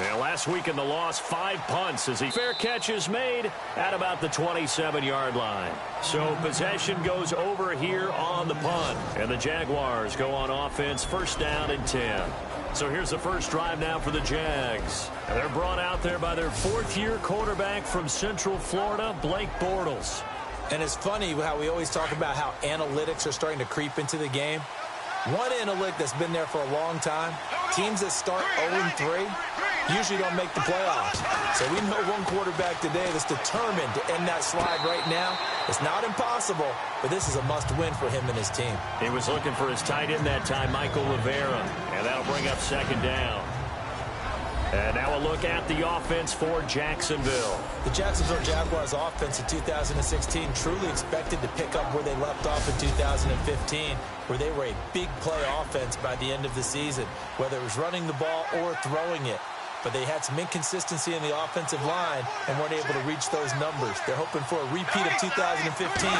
And last week in the loss, 5 punts as he fair catch is made at about the 27-yard line. So possession goes over here on the punt. And the Jaguars go on offense, first down and 10. So here's the first drive now for the Jags. And they're brought out there by their fourth-year quarterback from Central Florida, Blake Bortles. And it's funny how we always talk about how analytics are starting to creep into the game. One analytic that's been there for a long time, teams that start 0-3 usually don't make the playoffs. So we know one quarterback today that's determined to end that slide right now. It's not impossible, but this is a must-win for him and his team. He was looking for his tight end that time, Michael Rivera, and that'll bring up second down. And now a look at the offense for Jacksonville. The Jacksonville Jaguars offense in 2016 truly expected to pick up where they left off in 2015, where they were a big play offense by the end of the season, whether it was running the ball or throwing it. But they had some inconsistency in the offensive line and weren't able to reach those numbers. They're hoping for a repeat of 2015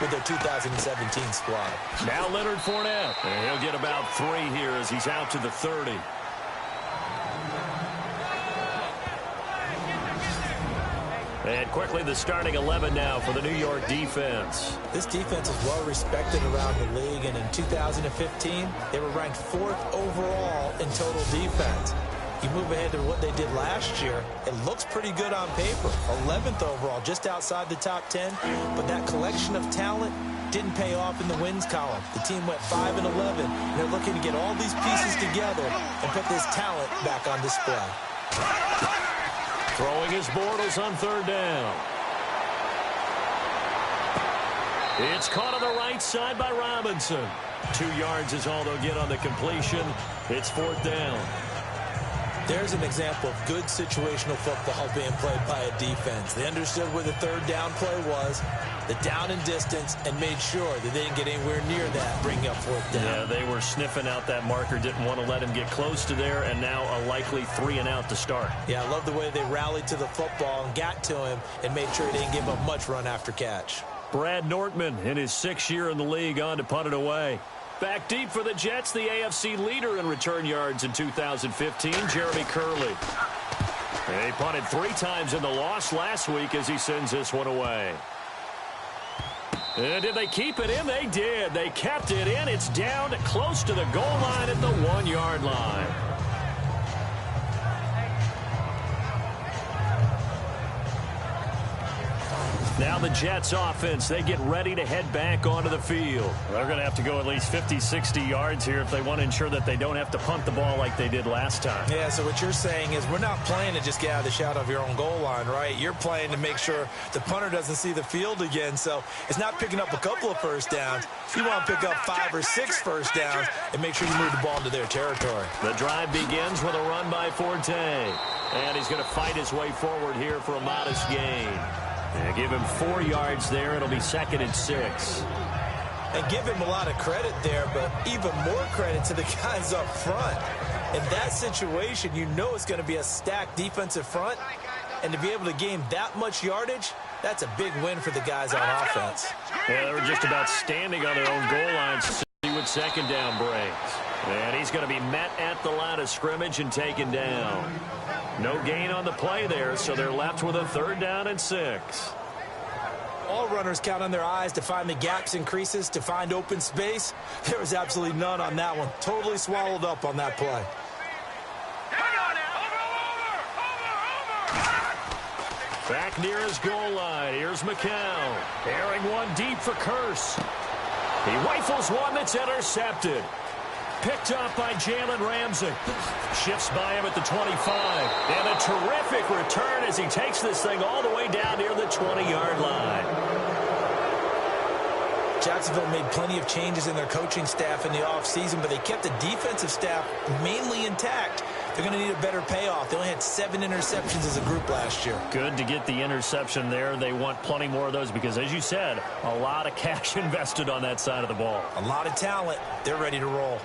with their 2017 squad. Now Leonard Fournette. And he'll get about 3 here as he's out to the 30. And quickly the starting 11 now for the New York defense. This defense is well respected around the league, and in 2015, they were ranked 4th overall in total defense. You move ahead to what they did last year, it looks pretty good on paper. 11th overall, just outside the top 10, but that collection of talent didn't pay off in the wins column. The team went 5-11, and they're looking to get all these pieces together and put this talent back on display. Throwing his Bortles on third down. It's caught on the right side by Robinson. 2 yards is all they'll get on the completion. It's 4th down. There's an example of good situational football being played by a defense. They understood where the third down play was, the down and distance, and made sure that they didn't get anywhere near that, bringing up 4th down. Yeah, they were sniffing out that marker, didn't want to let him get close to there, and now a likely 3 and out to start. Yeah, I love the way they rallied to the football and got to him and made sure he didn't give up much run after catch. Brad Nortman in his 6th year in the league on to punt it away. Back deep for the Jets, the AFC leader in return yards in 2015, Jeremy Curley. He punted 3 times in the loss last week as he sends this one away. And did they keep it in? They did. They kept it in. It's down close to the goal line at the 1-yard line. Now the Jets offense, they get ready to head back onto the field. They're going to have to go at least 50, 60 yards here if they want to ensure that they don't have to punt the ball like they did last time. Yeah, so what you're saying is we're not playing to just get out of the shadow of your own goal line, right? You're playing to make sure the punter doesn't see the field again. So it's not picking up a couple of first downs. You want to pick up 5 or 6 first downs and make sure you move the ball into their territory. The drive begins with a run by Forte. And he's going to fight his way forward here for a modest gain. And give him 4 yards there. It'll be 2nd and 6. And give him a lot of credit there, but even more credit to the guys up front. In that situation, you know it's going to be a stacked defensive front. And to be able to gain that much yardage, that's a big win for the guys on offense. Yeah, they were just about standing on their own goal lines to see what second down brings. And he's going to be met at the line of scrimmage and taken down. No gain on the play there, so they're left with a 3rd down and 6. All runners count on their eyes to find the gaps and creases, to find open space. There was absolutely none on that one. Totally swallowed up on that play. Back near his goal line. Here's McCown. Airing one deep for Curse. He rifles one that's intercepted. Picked up by Jalen Ramsey. Shifts by him at the 25. And a terrific return as he takes this thing all the way down near the 20-yard line. Jacksonville made plenty of changes in their coaching staff in the offseason, but they kept the defensive staff mainly intact. They're going to need a better payoff. They only had 7 interceptions as a group last year. Good to get the interception there. They want plenty more of those because, as you said, a lot of cash invested on that side of the ball. A lot of talent. They're ready to roll.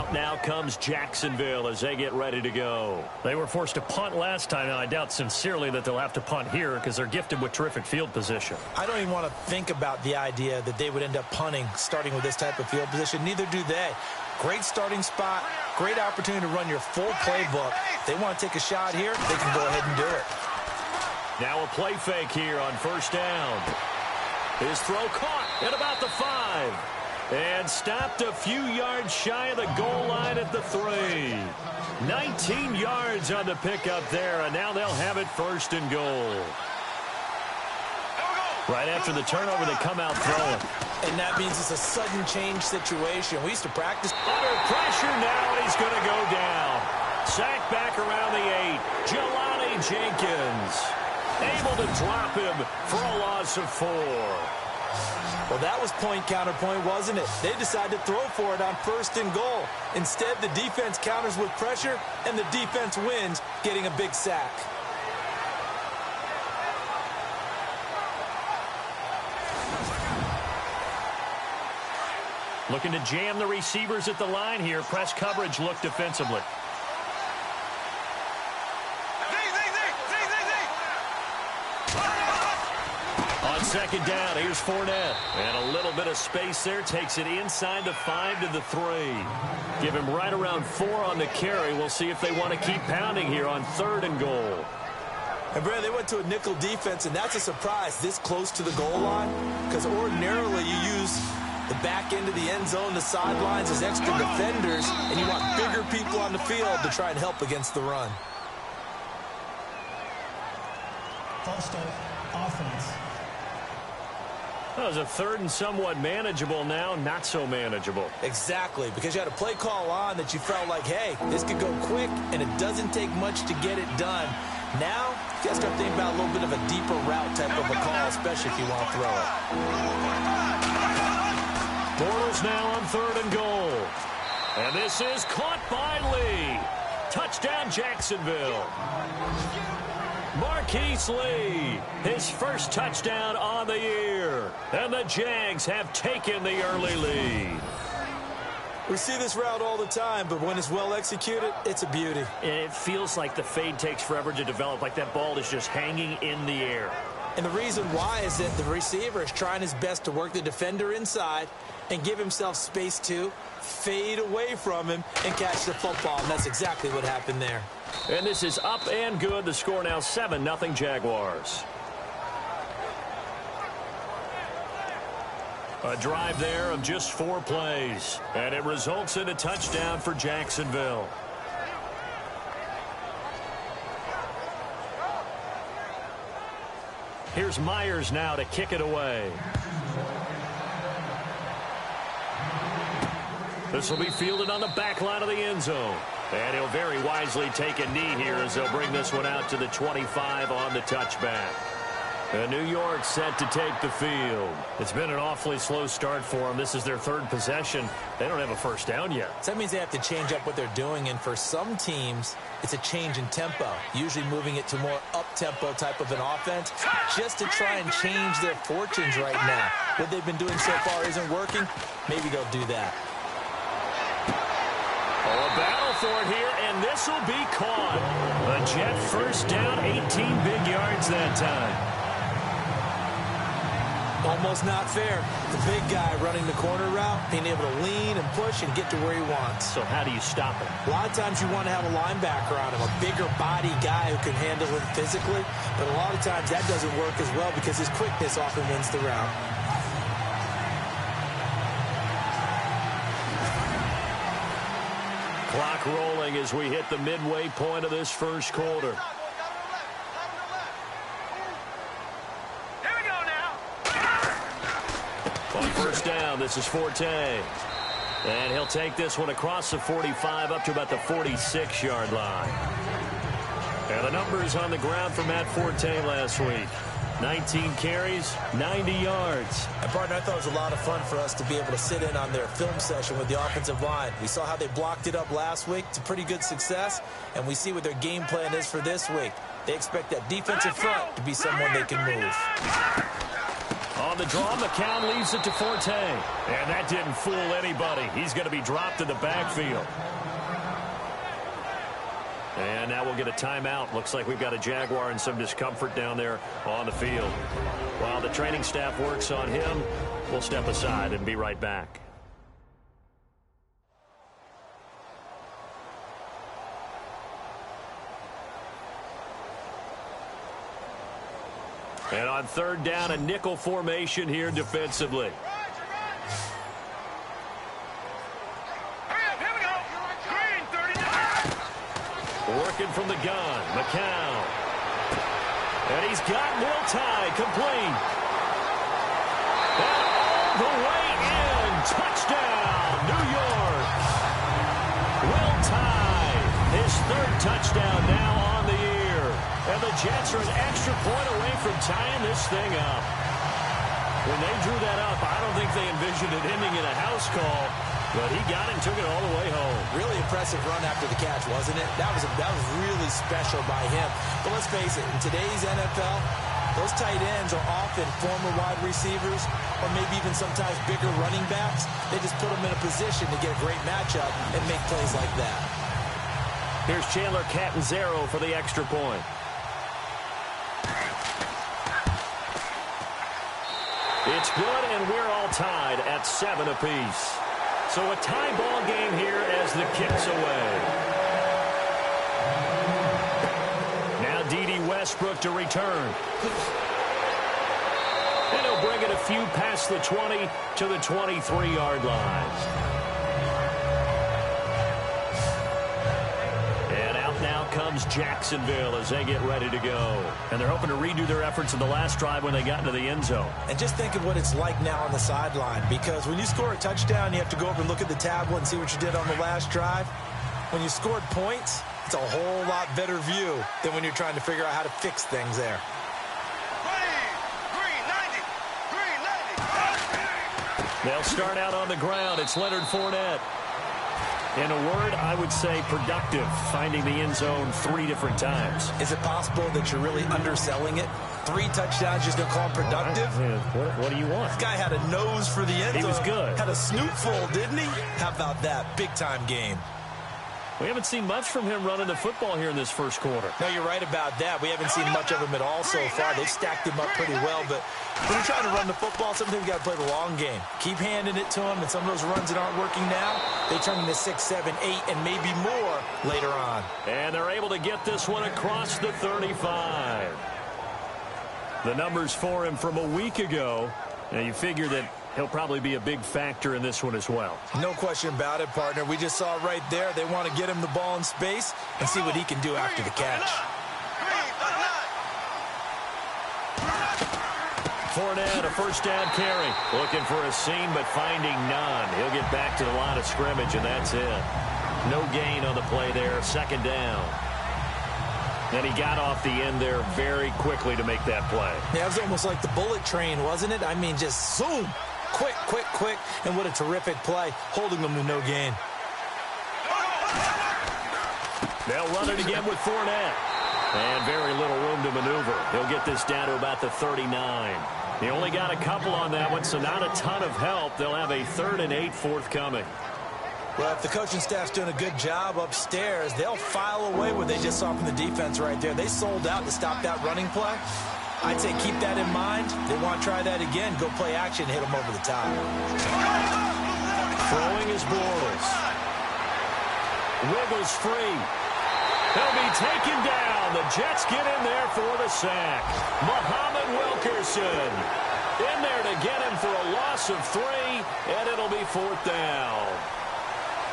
timeout. Now comes Jacksonville as they get ready to go. They were forced to punt last time. Now, I doubt sincerely that they'll have to punt here because they're gifted with terrific field position. I don't even want to think about the idea that they would end up punting starting with this type of field position. Neither do they. Great starting spot, great opportunity to run your full playbook. If they want to take a shot here, they can go ahead and do it. Now a play fake here on first down. His throw caught at about the 5. And stopped a few yards shy of the goal line at the 3. 19 yards on the pickup there, and now they'll have it first and goal. Right after the turnover, they come out throwing. And that means it's a sudden change situation. We used to practice. Under pressure now, and he's going to go down. Sacked back around the 8. Jelani Jenkins able to drop him for a loss of 4. Well, that was point-counterpoint, wasn't it? They decided to throw for it on first and goal. Instead, the defense counters with pressure, and the defense wins, getting a big sack. Looking to jam the receivers at the line here. Press coverage look defensively. On second down, here's Fournette. And a little bit of space there. Takes it inside the 5 to the 3. Give him right around 4 on the carry. We'll see if they want to keep pounding here on 3rd and goal. And, Brad, they went to a nickel defense, and that's a surprise this close to the goal line, because ordinarily you use the back end of the end zone, the sidelines as extra defenders, and you want bigger people on the field to try and help against the run. First offense. That was a 3rd and somewhat manageable, now not so manageable. Exactly, because you had a play call on that you felt like, hey, this could go quick, and it doesn't take much to get it done. Now, you got to start thinking about a little bit of a deeper route type of a call, especially if you want to throw it. Bortles now on 3rd and goal. And this is caught by Lee. Touchdown, Jacksonville. Marquise Lee, his first touchdown on the year. And the Jags have taken the early lead. We see this route all the time, but when it's well executed, it's a beauty. It feels like the fade takes forever to develop, like that ball is just hanging in the air. And the reason why is that the receiver is trying his best to work the defender inside and give himself space to fade away from him and catch the football. And that's exactly what happened there. And this is up and good. The score now 7-0 Jaguars. A drive there of just 4 plays. And it results in a touchdown for Jacksonville. Here's Myers now to kick it away. This will be fielded on the back line of the end zone. And he'll very wisely take a knee here as they'll bring this one out to the 25 on the touchback. And New York set to take the field. It's been an awfully slow start for them. This is their 3rd possession. They don't have a first down yet. So that means they have to change up what they're doing. And for some teams, it's a change in tempo, usually moving it to more up-tempo type of an offense just to try and change their fortunes right now. What they've been doing so far isn't working. Maybe they'll do that. Oh, a battle for it here, and this will be caught. A Jet first down, 18 big yards that time. Almost not fair. The big guy running the corner route, being able to lean and push and get to where he wants. So how do you stop it? A lot of times you want to have a linebacker on him, a bigger body guy who can handle him physically. But a lot of times that doesn't work as well because his quickness often wins the route. Clock rolling as we hit the midway point of this first quarter. On first down, this is Forte. And he'll take this one across the 45 up to about the 46-yard line. And the numbers on the ground for Matt Forte last week. 19 carries, 90 yards. And, partner, I thought it was a lot of fun for us to be able to sit in on their film session with the offensive line. We saw how they blocked it up last week. It's a pretty good success, and we see what their game plan is for this week. They expect that defensive front to be someone they can move. On the draw, McCown leaves it to Forte. And that didn't fool anybody. He's going to be dropped in the backfield. And now we'll get a timeout. Looks like we've got a Jaguar in some discomfort down there on the field. While the training staff works on him, we'll step aside and be right back. And on third down, a nickel formation here defensively. Working from the gun, McCown. And he's got Will Tye complete. And all the way in. Touchdown, New York. Will Tye, his third touchdown now on the year. And the Jets are an extra point away from tying this thing up. When they drew that up, I don't think they envisioned it ending in a house call. But he got it and took it all the way home. Really impressive run after the catch, wasn't it? That was really special by him. But let's face it, in today's NFL, those tight ends are often former wide receivers or maybe even sometimes bigger running backs. They just put them in a position to get a great matchup and make plays like that. Here's Chandler Catanzaro for the extra point. It's good, and we're all tied at 7 apiece. So a tie ball game here as the kick's away. Now D.D. Westbrook to return. And he'll bring it a few past the 20 to the 23-yard line. And out now comes Jacksonville as they get ready to go. And they're hoping to redo their efforts in the last drive when they got into the end zone. And just think of what it's like now on the sideline, because when you score a touchdown, you have to go over and look at the tablet and see what you did on the last drive. When you scored points, it's a whole lot better view than when you're trying to figure out how to fix things there. They'll start out on the ground. It's Leonard Fournette. In a word, I would say productive, finding the end zone 3 different times. Is it possible that you're really underselling it? 3 touchdowns, just don't call him productive? What do you want? This guy had a nose for the end zone. He was good. Had a snoot full, didn't he? How about that? Big-time game. We haven't seen much from him running the football here in this first quarter. No, you're right about that. We haven't seen much of him at all so far. They've stacked him up pretty well, but when you're trying to run the football, sometimes you got to play the long game. Keep handing it to him, and some of those runs that aren't working now, they turn into 6, 7, 8, and maybe more later on. And they're able to get this one across the 35. The numbers for him from a week ago. Now, you figure that he'll probably be a big factor in this one as well. No question about it, partner. We just saw right there they want to get him the ball in space and see what he can do after the catch. Fournette, a first down carry. Looking for a seam, but finding none. He'll get back to the line of scrimmage, and that's it. No gain on the play there. Second down. And he got off the end there very quickly to make that play. Yeah, it was almost like the bullet train, wasn't it? I mean, just zoom. Quick, quick, quick. And what a terrific play, holding them to no gain. They'll run it again with Fournette. And very little room to maneuver. He'll get this down to about the 39. He only got a couple on that one, so not a ton of help. They'll have a 3rd and 8 forthcoming. Well, if the coaching staff's doing a good job upstairs, they'll file away what they just saw from the defense right there. They sold out to stop that running play. I'd say keep that in mind. They want to try that again. Go play action, hit them over the top. Throwing is Bortles. Wiggles free. He'll be taken down. The Jets get in there for the sack. Muhammad Wilkerson in there to get him for a loss of 3, and it'll be 4th down.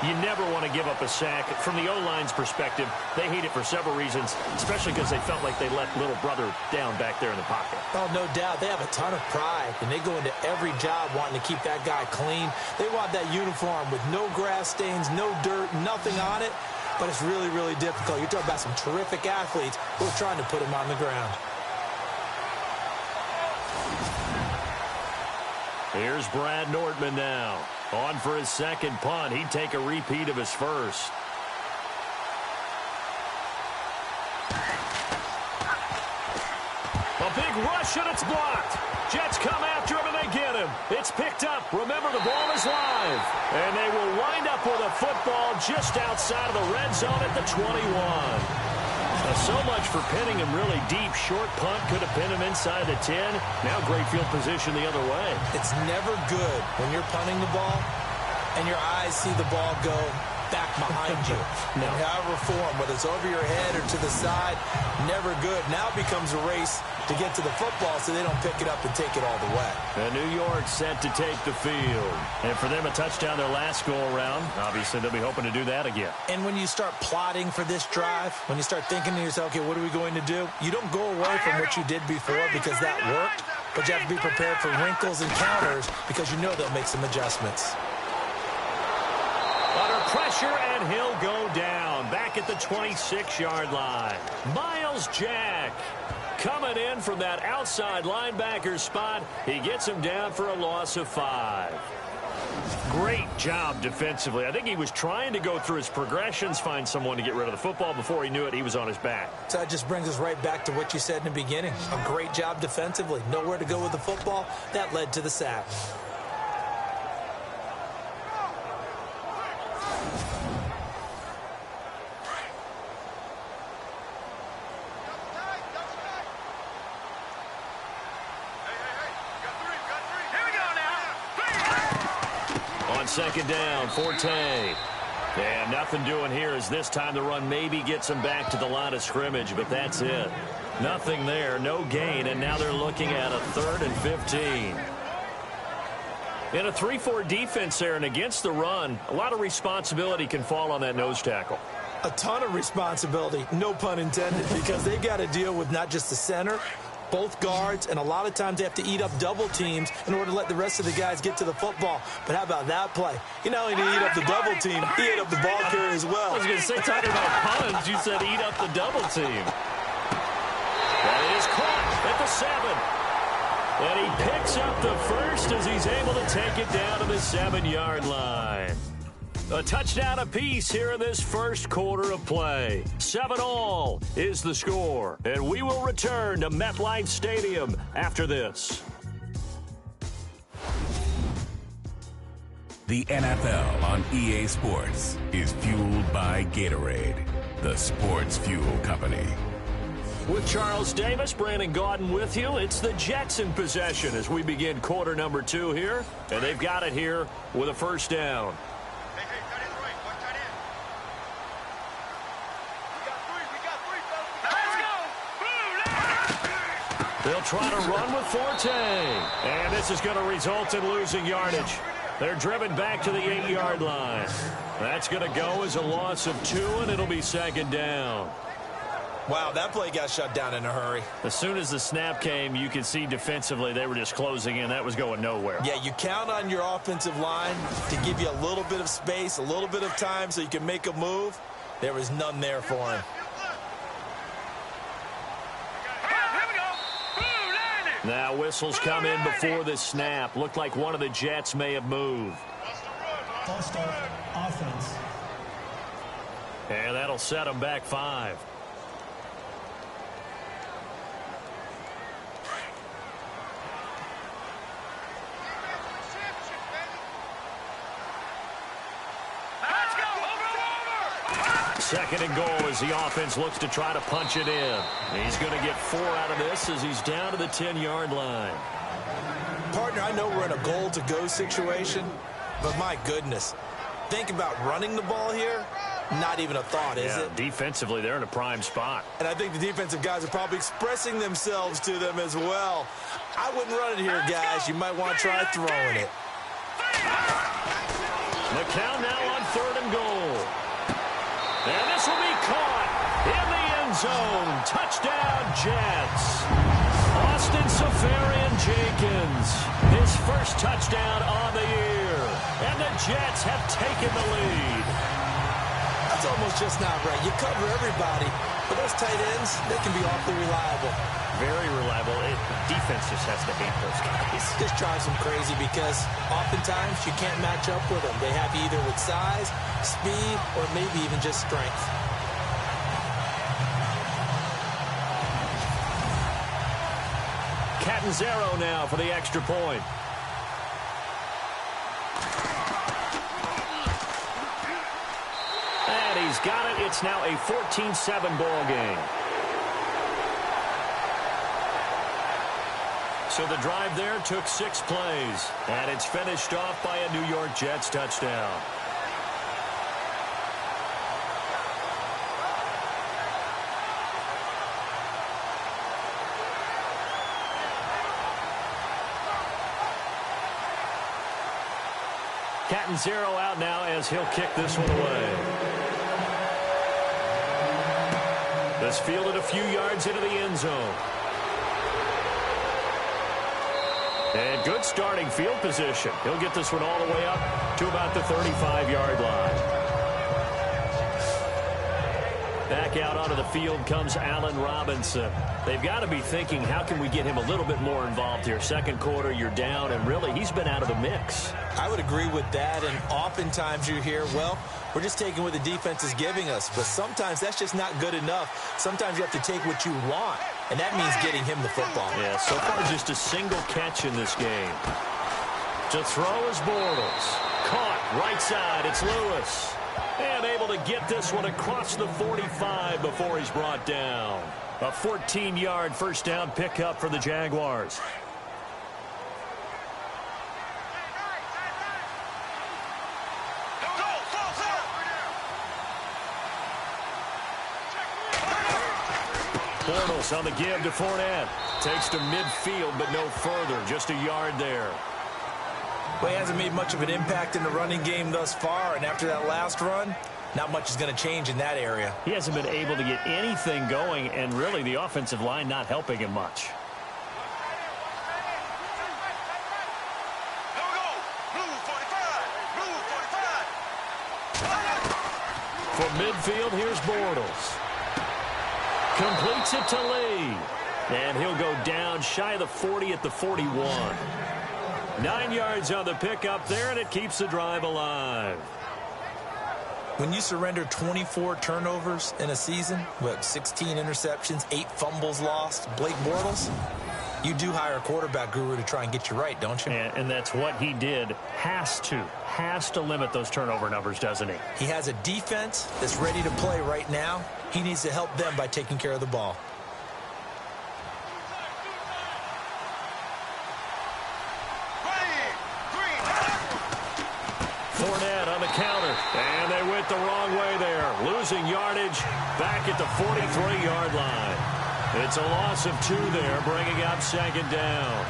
You never want to give up a sack. From the O-line's perspective, they hate it for several reasons, especially because they felt like they let little brother down back there in the pocket. Oh, no doubt. They have a ton of pride, and they go into every job wanting to keep that guy clean. They want that uniform with no grass stains, no dirt, nothing on it, but it's really, really difficult. You're talking about some terrific athletes who are trying to put him on the ground. Here's Brad Nordman now. On for his second punt. He'd take a repeat of his first. A big rush, and it's blocked. Jets come after him, and they get him. It's picked up. Remember, the ball is live. And they will wind up with a football just outside of the red zone at the 21. So much for pinning him really deep. Short punt could have pinned him inside the 10. Now great field position the other way. It's never good when you're punting the ball and your eyes see the ball go back behind you. No. And however form, whether it's over your head or to the side, never good. Now it becomes a race to get to the football so they don't pick it up and take it all the way. And New York set to take the field. And for them, a touchdown their last go-around. Obviously, they'll be hoping to do that again. And when you start plotting for this drive, when you start thinking to yourself, okay, what are we going to do? You don't go away from what you did before because that worked, but you have to be prepared for wrinkles and counters because you know they'll make some adjustments. Under pressure, and he'll go down. Back at the 26-yard line. Miles Jack coming in from that outside linebacker spot. He gets him down for a loss of 5. Great job defensively. I think he was trying to go through his progressions, find someone to get rid of the football. Before he knew it, he was on his back. So that just brings us right back to what you said in the beginning. A great job defensively. Nowhere to go with the football. That led to the sack. Second down, Forte. And nothing doing here as this time the run maybe gets them back to the line of scrimmage, but that's it. Nothing there, no gain, and now they're looking at a 3rd and 15. In a 3-4 defense there and against the run, a lot of responsibility can fall on that nose tackle. A ton of responsibility, no pun intended, because they got to deal with not just the center, both guards, and a lot of times they have to eat up double teams in order to let the rest of the guys get to the football. But how about that play? You not only eat up the double team, he ate up the ball carrier as well. I was going to say, talking about puns, you said eat up the double team. That is caught at the 7. And he picks up the first as he's able to take it down to the 7-yard line. A touchdown apiece here in this first quarter of play. 7-all is the score. And we will return to MetLife Stadium after this. The NFL on EA Sports is fueled by Gatorade, the sports fuel company. With Charles Davis, Brandon Gaudin with you. It's the Jets in possession as we begin quarter number 2 here. And they've got it here with a first down. They'll try to run with Forte. And this is going to result in losing yardage. They're driven back to the 8-yard line. That's going to go as a loss of 2, and it'll be second down. Wow, that play got shut down in a hurry. As soon as the snap came, you could see defensively they were just closing in. That was going nowhere. Yeah, you count on your offensive line to give you a little bit of space, a little bit of time so you can make a move. There was none there for him. Now whistles come in before the snap. Looked like one of the Jets may have moved. False start, offense. And that'll set them back 5. Second and goal as the offense looks to try to punch it in. He's going to get 4 out of this as he's down to the 10-yard line. Partner, I know we're in a goal-to-go situation, but my goodness, think about running the ball here. Not even a thought, is it? Defensively, they're in a prime spot. And I think the defensive guys are probably expressing themselves to them as well. I wouldn't run it here, guys. You might want to try throwing it. McCown now on 3rd and goal. And this will be caught in the end zone. Touchdown, Jets. Austin Seferian-Jenkins, his first touchdown on the year. And the Jets have taken the lead. That's almost just not right. You cover everybody, but those tight ends, they can be awfully reliable. Very reliable. Defense just has to hate those guys. Just drives them crazy because oftentimes you can't match up with them. They have you either with size, speed, or maybe even just strength. Catanzaro now for the extra point. And he's got it. It's now a 14-7 ball game. So the drive there took 6 plays. And it's finished off by a New York Jets touchdown. Catanzaro out now as he'll kick this one away. This fielded a few yards into the end zone. And good starting field position. He'll get this one all the way up to about the 35-yard line. Back out onto the field comes Allen Robinson. They've got to be thinking, how can we get him a little bit more involved here? Second quarter, you're down, and really, he's been out of the mix. I would agree with that, and oftentimes you hear, well, we're just taking what the defense is giving us, but sometimes that's just not good enough. Sometimes you have to take what you want, and that means getting him the football. Yeah, so far just a single catch in this game. To throw is Bortles. Caught right side, it's Lewis. And able to get this one across the 45 before he's brought down. A 14-yard first down pickup for the Jaguars. Bortles on the give to Fournette. Takes to midfield, but no further. Just a yard there. Well, he hasn't made much of an impact in the running game thus far, and after that last run, not much is going to change in that area. He hasn't been able to get anything going, and really the offensive line not helping him much. For midfield, here's Bortles. Completes it to Lee. And he'll go down shy of the 40 at the 41. 9 yards on the pickup there, and it keeps the drive alive. When you surrender 24 turnovers in a season, with 16 interceptions, 8 fumbles lost, Blake Bortles, you do hire a quarterback guru to try and get you right, don't you? And that's what he did. Has to limit those turnover numbers, doesn't he? He has a defense that's ready to play right now. He needs to help them by taking care of the ball. Fournette on the counter, and they went the wrong way there. Losing yardage back at the 43-yard line. It's a loss of 2 there, bringing up second down.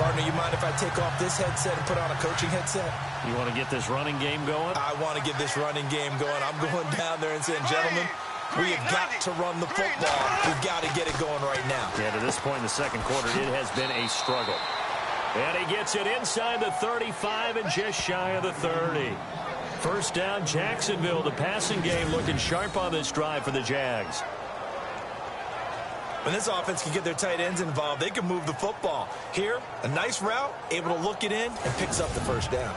Partner, you mind if I take off this headset and put on a coaching headset? You want to get this running game going? I want to get this running game going. I'm going down there and saying, gentlemen, we have got to run the football. We've got to get it going right now. Yeah, to this point in the second quarter, it has been a struggle. And he gets it inside the 35 and just shy of the 30. First down, Jacksonville. The passing game looking sharp on this drive for the Jags. When this offense can get their tight ends involved, they can move the football. Here, a nice route, able to look it in, and picks up the first down.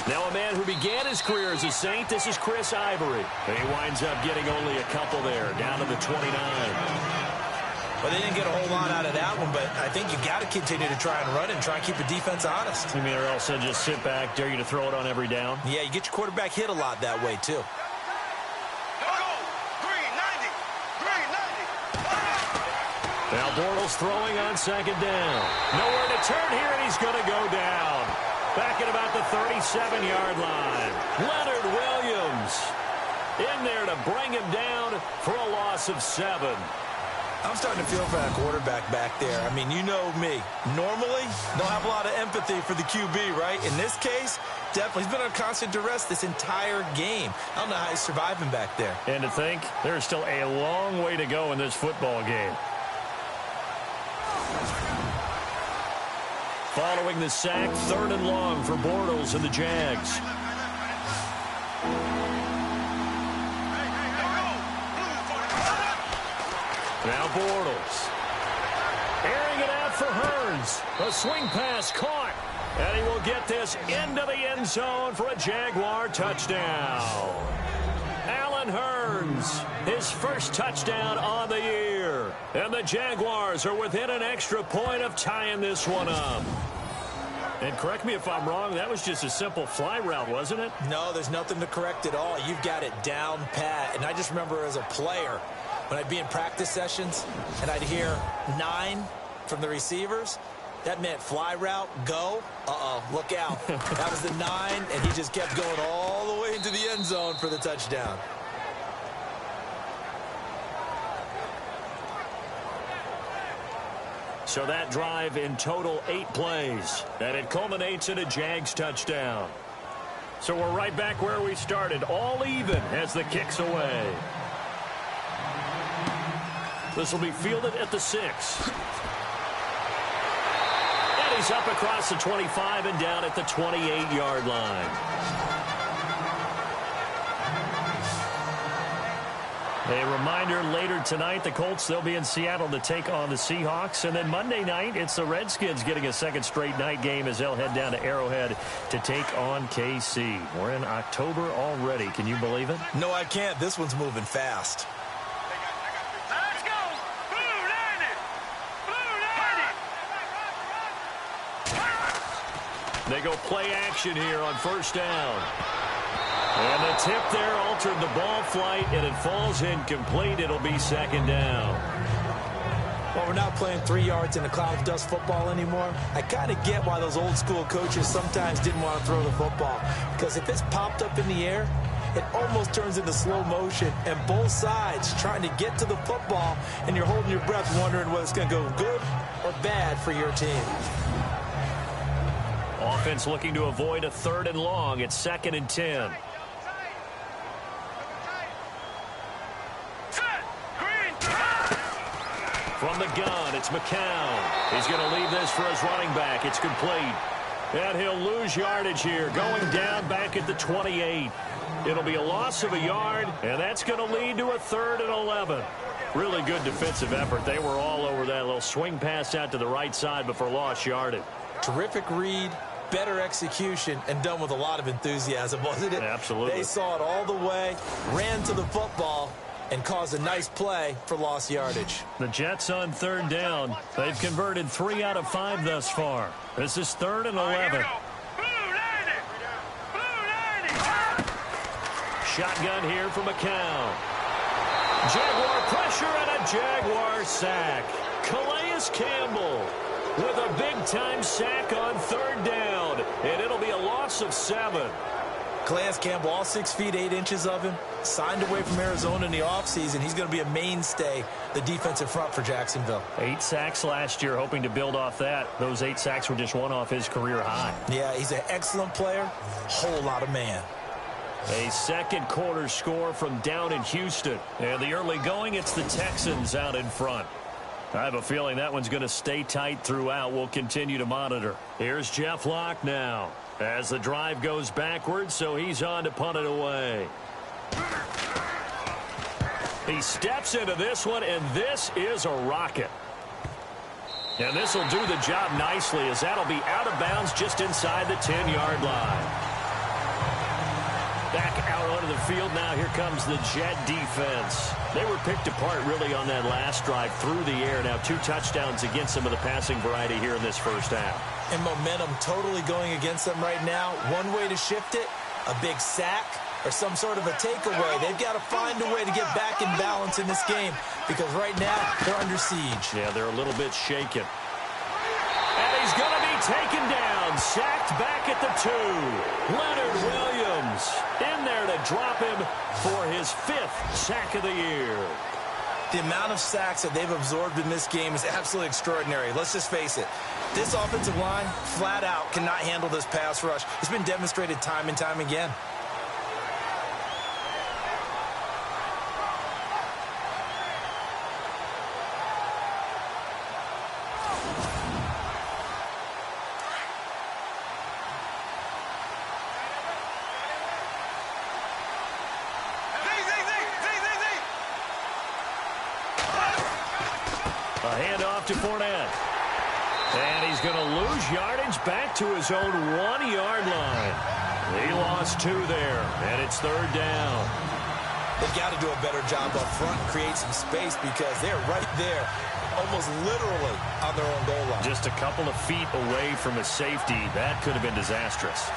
Now a man who began his career as a Saint, this is Chris Ivory. And he winds up getting only a couple there, down to the 29. Well, they didn't get a whole lot out of that one, but I think you got to continue to try and run and try and keep the defense honest. You mean, or else they'll just sit back, dare you to throw it on every down? Yeah, you get your quarterback hit a lot that way, too. Now Bortles throwing on second down. Nowhere to turn here, and he's going to go down. Back at about the 37-yard line. Leonard Williams in there to bring him down for a loss of 7. I'm starting to feel for that quarterback back there. I mean, you know me. Normally, don't have a lot of empathy for the QB, right? In this case, definitely. He's been under constant duress this entire game. I don't know how he's surviving back there. And to think, there's still a long way to go in this football game. Following the sack, 3rd and long for Bortles and the Jags. Now Bortles. Airing it out for Hearns. A swing pass caught. And he will get this into the end zone for a Jaguar touchdown. Allen Hurns, his first touchdown on the year. And the Jaguars are within an extra point of tying this one up. And correct me if I'm wrong, that was just a simple fly route, wasn't it? No, there's nothing to correct at all. You've got it down pat. And I just remember as a player, when I'd be in practice sessions and I'd hear 9 from the receivers, that meant fly route, go. Look out. That was the 9, and he just kept going all the way into the end zone for the touchdown. So that drive in total 8 plays, and it culminates in a Jags touchdown. So we're right back where we started, all even as the kick's away. This will be fielded at the 6. And he's up across the 25 and down at the 28-yard line. A reminder, later tonight, the Colts, they'll be in Seattle to take on the Seahawks. And then Monday night, it's the Redskins getting a second straight night game as they'll head down to Arrowhead to take on KC. We're in October already. Can you believe it? No, I can't. This one's moving fast. Let's go! Blue Lightning! Blue Lightning! They go play action here on first down. And the tip there altered the ball flight, and it falls incomplete. It'll be second down. Well, we're not playing 3 yards in a cloud of dust football anymore. I kind of get why those old school coaches sometimes didn't want to throw the football. Because if it's popped up in the air, it almost turns into slow motion. And both sides trying to get to the football, and you're holding your breath wondering whether it's going to go good or bad for your team. Offense looking to avoid a 3rd and long. It's 2nd and 10. From the gun, it's McCown. He's going to leave this for his running back. It's complete. And he'll lose yardage here, going down back at the 28. It'll be a loss of a yard, and that's going to lead to a 3rd and 11. Really good defensive effort. They were all over that little swing pass out to the right side before lost yardage. Terrific read, better execution, and done with a lot of enthusiasm, wasn't it? Absolutely. They saw it all the way, ran to the football, and caused a nice play for lost yardage. The Jets on 3rd down. They've converted 3 out of 5 thus far. This is 3rd and 11. Shotgun here for McCown. Jaguar pressure and a Jaguar sack. Calais Campbell with a big-time sack on 3rd down, and it'll be a loss of 7. Calais Campbell, all 6 feet 8 inches of him, signed away from Arizona in the offseason. He's going to be a mainstay, the defensive front for Jacksonville. 8 sacks last year, hoping to build off that. Those 8 sacks were just one off his career high. Yeah, he's an excellent player, whole lot of man. A second quarter score from down in Houston. And the early going, it's the Texans out in front. I have a feeling that one's going to stay tight throughout. We'll continue to monitor. Here's Jeff Locke now as the drive goes backwards, so he's on to punt it away. He steps into this one, and this is a rocket. And this will do the job nicely, as that'll be out of bounds just inside the 10-yard line. Back out onto the field now. Here comes the Jet defense. They were picked apart really on that last drive through the air. Now 2 touchdowns against some of the passing variety here in this first half. And momentum totally going against them right now. One way to shift it, a big sack or some sort of a takeaway. They've got to find a way to get back in balance in this game because right now they're under siege. Yeah, they're a little bit shaken. And he's going to be taken down, sacked back at the 2. Leonard Williams in there to drop him for his 5th sack of the year. The amount of sacks that they've absorbed in this game is absolutely extraordinary. Let's just face it. This offensive line, flat out, cannot handle this pass rush. It's been demonstrated time and time again. A handoff to Fournette. And he's going to lose yardage back to his own 1-yard line. He lost 2 there, and it's 3rd down. They've got to do a better job up front and create some space because they're right there, almost literally on their own goal line. Just a couple of feet away from a safety. That could have been disastrous.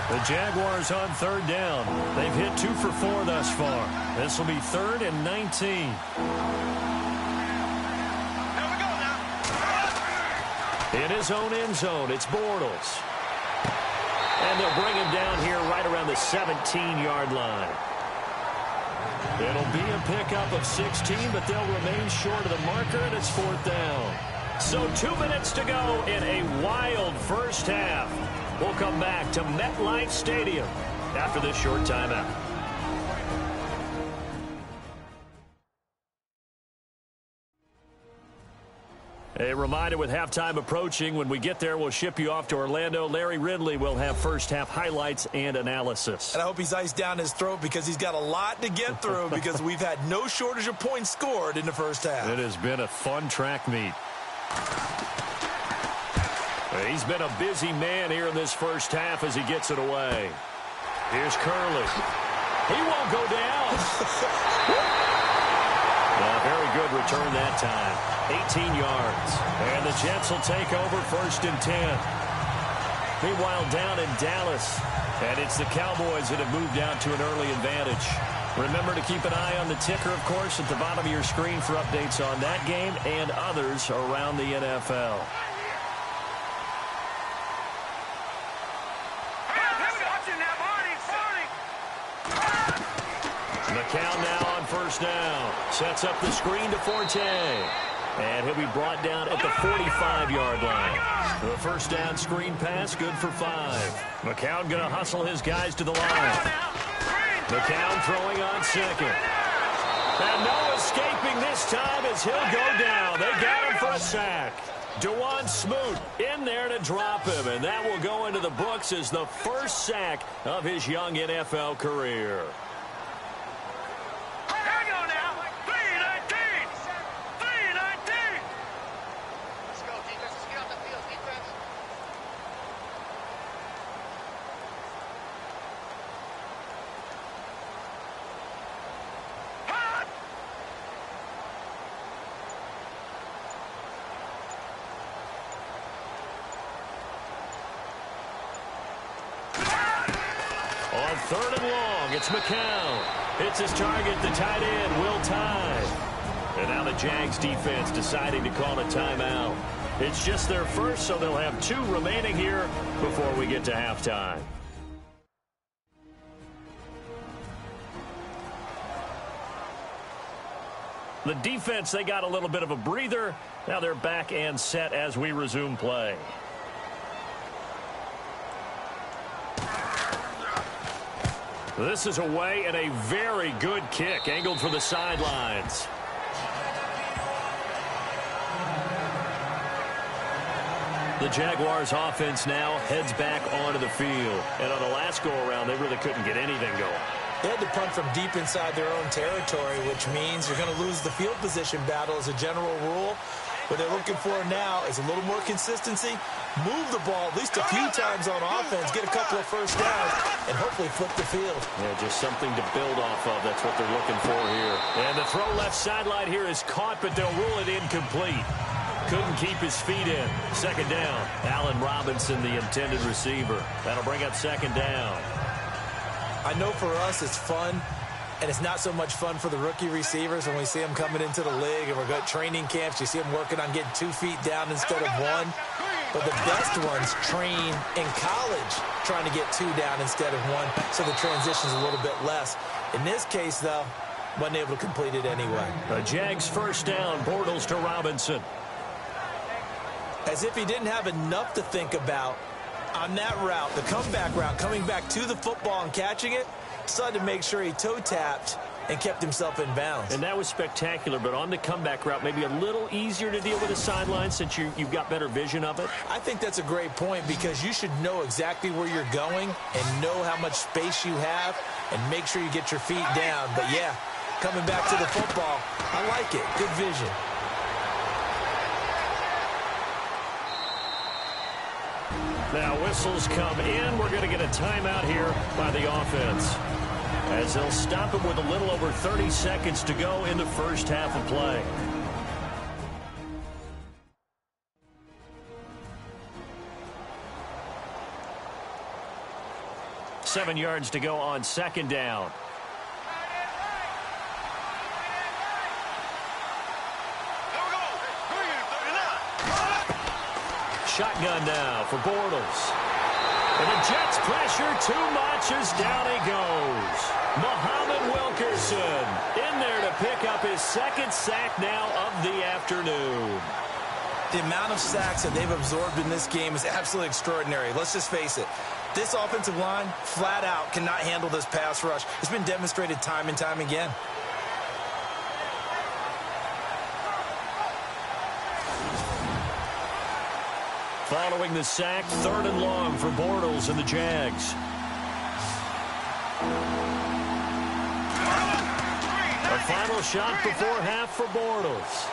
The Jaguars on 3rd down. They've hit 2 for 4 thus far. This will be 3rd and 19. In his own end zone, it's Bortles. And they'll bring him down here right around the 17-yard line. It'll be a pickup of 16, but they'll remain short of the marker, and it's 4th down. So 2 minutes to go in a wild first half. We'll come back to MetLife Stadium after this short timeout. A reminder, with halftime approaching, when we get there, we'll ship you off to Orlando. Larry Ridley will have first-half highlights and analysis. And I hope he's iced down his throat because he's got a lot to get through because we've had no shortage of points scored in the first half. It has been a fun track meet. He's been a busy man here in this first half as he gets it away. Here's Curley. He won't go down. Very good return that time. 18 yards. And the Jets will take over 1st and 10. Meanwhile, down in Dallas. And it's the Cowboys that have moved out to an early advantage. Remember to keep an eye on the ticker, of course, at the bottom of your screen for updates on that game and others around the NFL. McCown now on 1st down. Sets up the screen to Forte. And he'll be brought down at the 45-yard line. The 1st down screen pass, good for 5. McCown going to hustle his guys to the line. McCown throwing on 2nd. And no escaping this time as he'll go down. They got him for a sack. DeJuan Smoot in there to drop him. And that will go into the books as the first sack of his young NFL career. On 3rd and long, it's McCown. Hits his target, the tight end, Will Tye. And now the Jags defense deciding to call a timeout. It's just their first, so they'll have 2 remaining here before we get to halftime. The defense, they got a little bit of a breather. Now they're back and set as we resume play. This is away and a very good kick, angled for the sidelines. The Jaguars offense now heads back onto the field. And on the last go-around, they really couldn't get anything going. They had to punt from deep inside their own territory, which means you're going to lose the field position battle as a general rule. What they're looking for now is a little more consistency, move the ball at least a few times on offense, get a couple of first downs, and hopefully flip the field. Yeah, just something to build off of. That's what they're looking for here. And the throw left sideline here is caught, but they'll rule it incomplete. Couldn't keep his feet in. 2nd down. Allen Robinson, the intended receiver. That'll bring up 2nd down. I know for us it's fun, and it's not so much fun for the rookie receivers when we see them coming into the league and we're going to training camps. You see them working on getting 2 feet down instead of 1. But the best ones train in college trying to get 2 down instead of 1, so the transition's a little bit less. In this case, though, wasn't able to complete it anyway. The Jags 1st down, Bortles to Robinson. As if he didn't have enough to think about on that route, the comeback route, coming back to the football and catching it, decided to make sure he toe tapped and kept himself in bounds. And that was spectacular, but on the comeback route, maybe a little easier to deal with the sideline since you've got better vision of it? I think that's a great point because you should know exactly where you're going and know how much space you have and make sure you get your feet down. But, yeah, coming back to the football, I like it. Good vision. Now whistles come in. We're going to get a timeout here by the offense, as they'll stop it with a little over 30 seconds to go in the first half of play. Seven yards to go on second down. Shotgun now for Bortles. And the Jets pressure too much as down he goes. Muhammad Wilkerson in there to pick up his second sack now of the afternoon. The amount of sacks that they've absorbed in this game is absolutely extraordinary. Let's just face it. This offensive line, flat out, cannot handle this pass rush. It's been demonstrated time and time again. Following the sack, 3rd and long for Bortles and the Jags. A final shot before half for Bortles.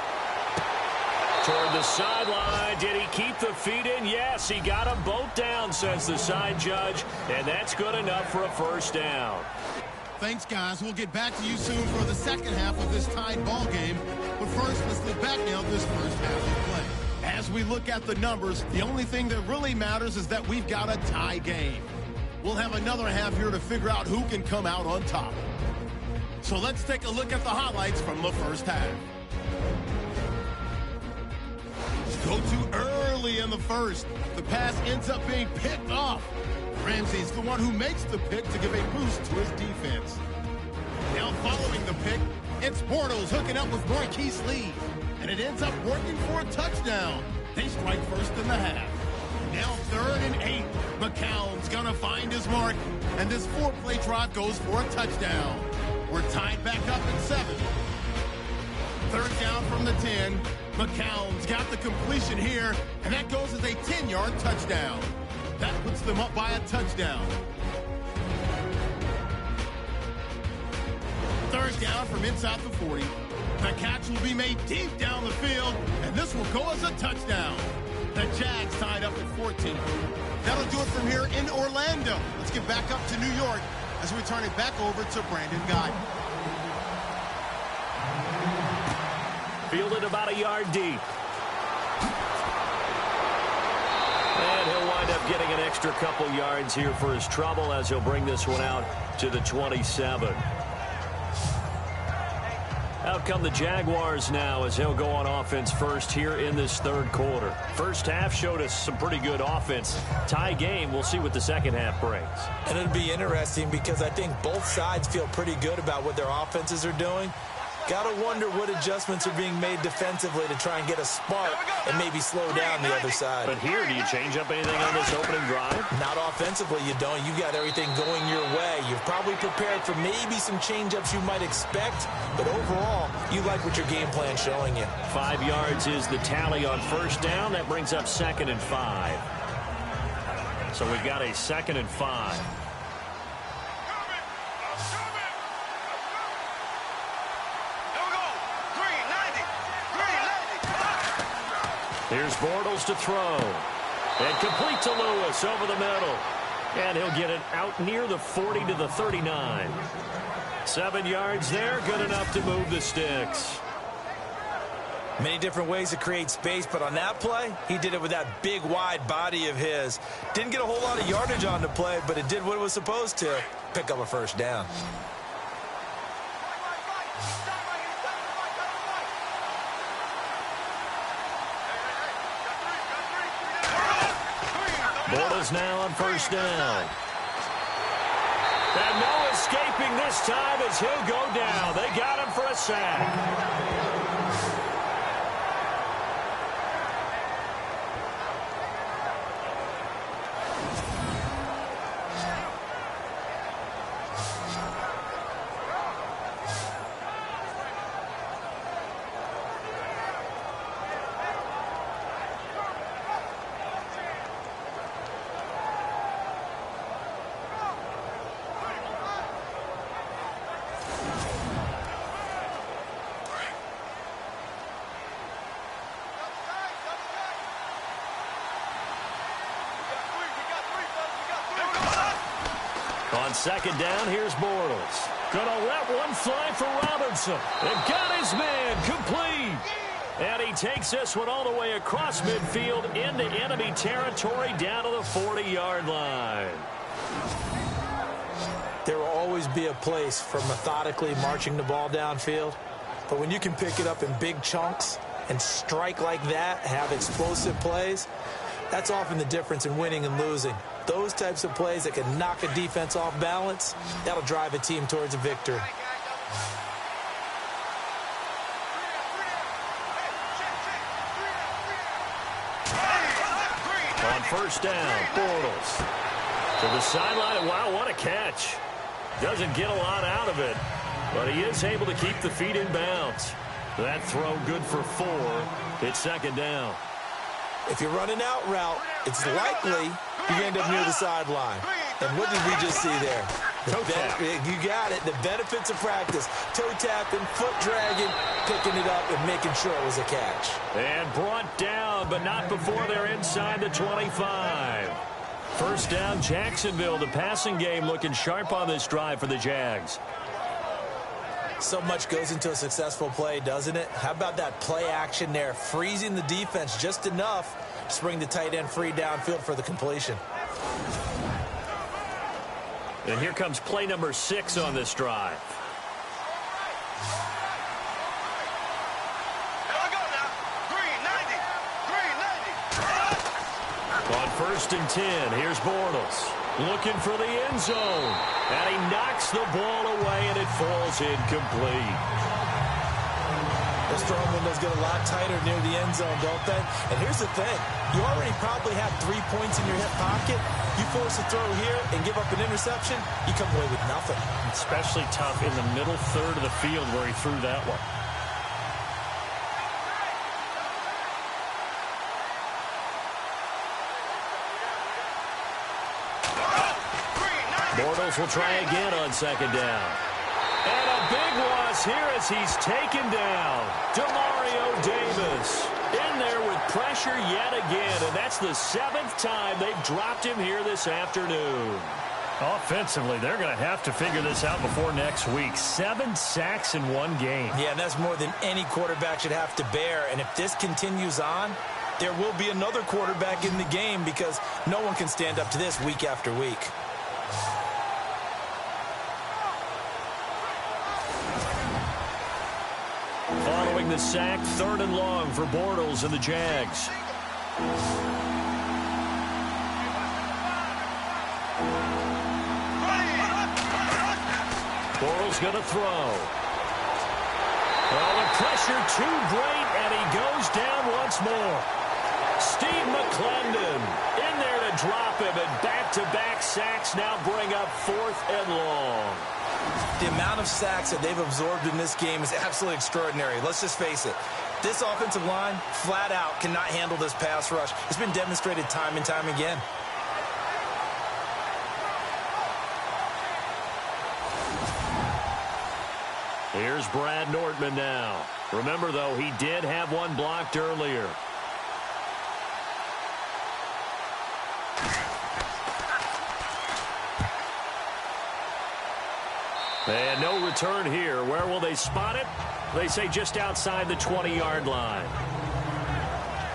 Toward the sideline. Did he keep the feet in? Yes, he got them both down, says the side judge, and that's good enough for a first down. Thanks, guys. We'll get back to you soon for the second half of this tied ball game. But first, let's look back now at this first half of play. As we look at the numbers, the only thing that really matters is that we've got a tie game. We'll have another half here to figure out who can come out on top. So let's take a look at the highlights from the first half. Go too early in the first. The pass ends up being picked off. Ramsey's the one who makes the pick to give a boost to his defense. Now following the pick, it's Bortles hooking up with Marquise Lee. And it ends up working for a touchdown. They strike first in the half. Now 3rd and 8. McCown's going to find his mark. And this 4-play drive goes for a touchdown. We're tied back up at 7. 3rd down from the 10. McCown's got the completion here. And that goes as a 10-yard touchdown. That puts them up by a touchdown. 3rd down from inside the 40. The catch will be made deep down the field, and this will go as a touchdown. The Jags tied up at 14. That'll do it from here in Orlando. Let's get back up to New York as we turn it back over to Brandon Guy. Fielded about a yard deep. And he'll wind up getting an extra couple yards here for his trouble as he'll bring this one out to the 27. Out come the Jaguars now as he'll go on offense first here in this 3rd quarter. First half showed us some pretty good offense. Tie game, we'll see what the second half brings. And it'll be interesting because I think both sides feel pretty good about what their offenses are doing. Got to wonder what adjustments are being made defensively to try and get a spark and maybe slow down the other side. But here, do you change up anything on this opening drive? Not offensively, you don't. You got everything going your way. You've probably prepared for maybe some change-ups you might expect, but overall, you like what your game plan's showing you. 5 yards is the tally on first down. That brings up 2nd and 5. So we've got a 2nd and 5. Here's Bortles to throw. And complete to Lewis over the middle. And he'll get it out near the 40 to the 39. 7 yards there, good enough to move the sticks. Many different ways to create space, but on that play, he did it with that big, wide body of his. Didn't get a whole lot of yardage on the play, but it did what it was supposed to, pick up a first down. Bortles now on first down. And no escaping this time as he'll go down. They got him for a sack. On second down, here's Bortles. Gonna let one fly for Robinson. And got his man complete. And he takes this one all the way across midfield into enemy territory down to the 40-yard line. There will always be a place for methodically marching the ball downfield. But when you can pick it up in big chunks and strike like that, have explosive plays, that's often the difference in winning and losing. Those types of plays that can knock a defense off balance, that'll drive a team towards a victory. On first down, Bortles to the sideline. Wow, what a catch. Doesn't get a lot out of it, but he is able to keep the feet in bounds. That throw good for 4. It's second down. If you're running out route, it's likely you end up near the sideline. And what did we just see there? Toe tap. You got it. The benefits of practice. Toe tapping, foot dragging, picking it up, and making sure it was a catch. And brought down, but not before they're inside the 25. First down, Jacksonville. The passing game looking sharp on this drive for the Jags. So much goes into a successful play, doesn't it? How about that play action there, freezing the defense just enough to bring the tight end free downfield for the completion. And here comes play number 6 on this drive. On first and 10, here's Bortles. Looking for the end zone. And he knocks the ball away, and it falls incomplete. Those throwing windows get a lot tighter near the end zone, don't they? And here's the thing. You already probably have 3 points in your hip pocket. You force a throw here and give up an interception, you come away with nothing. Especially tough in the middle third of the field where he threw that one. Bortles will try again on second down. And a big loss here as he's taken down. Demario Davis in there with pressure yet again. And that's the 7th time they've dropped him here this afternoon. Offensively, they're going to have to figure this out before next week. 7 sacks in one game. Yeah, and that's more than any quarterback should have to bear. And if this continues on, there will be another quarterback in the game because no one can stand up to this week after week. Following the sack, 3rd and long for Bortles and the Jags. Bortles going to throw. Well, the pressure too great, and he goes down once more. Steve McClendon in there to drop him, and back-to-back sacks now bring up 4th and long. The amount of sacks that they've absorbed in this game is absolutely extraordinary. Let's just face it. This offensive line, flat out, cannot handle this pass rush. It's been demonstrated time and time again. Here's Brad Nortman now. Remember, though, he did have one blocked earlier. And no return here. Where will they spot it? They say just outside the 20-yard line.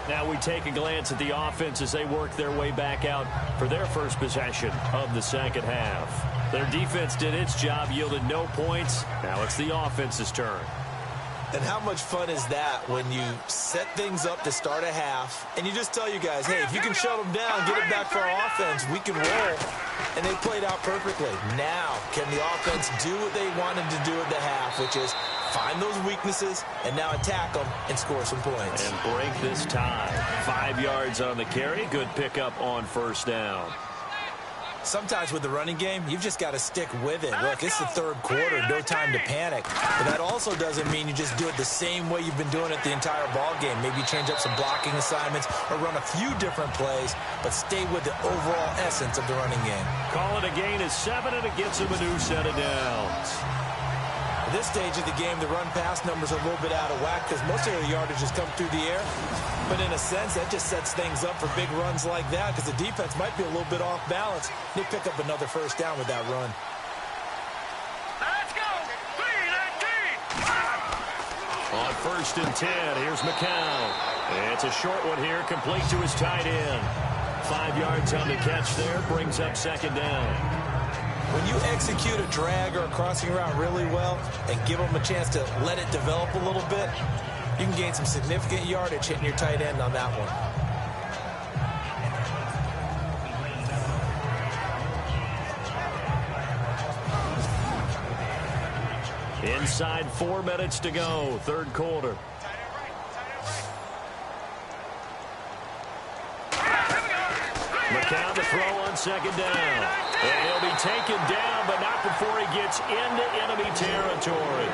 Now we take a glance at the offense as they work their way back out for their first possession of the second half. Their defense did its job, yielded no points. Now it's the offense's turn. And how much fun is that when you set things up to start a half and you just tell you guys, hey, if you can shut them down, get it back for our offense, we can roll. And they played out perfectly. Now, can the offense do what they wanted to do at the half, which is find those weaknesses and now attack them and score some points. And break this tie. 5 yards on the carry. Good pickup on first down. Sometimes with the running game, you've just got to stick with it. Look, it's the 3rd quarter, no time to panic. But that also doesn't mean you just do it the same way you've been doing it the entire ball game. Maybe change up some blocking assignments or run a few different plays, but stay with the overall essence of the running game. Call it a gain of 7, and it gets him a new set of downs. this stage of the game, the run-pass numbers are a little bit out of whack because most of their yardage has come through the air. But in a sense, that just sets things up for big runs like that because the defense might be a little bit off balance. They pick up another first down with that run. Let's go! 3-19! On 1st and 10, here's McCown. It's a short one here, complete to his tight end. 5 yards on the catch there, brings up 2nd down. When you execute a drag or a crossing route really well and give them a chance to let it develop a little bit, you can gain some significant yardage hitting your tight end on that one. Inside 4 minutes to go, 3rd quarter. McCown to throw on 2nd down. And he'll be taken down, but not before he gets into enemy territory.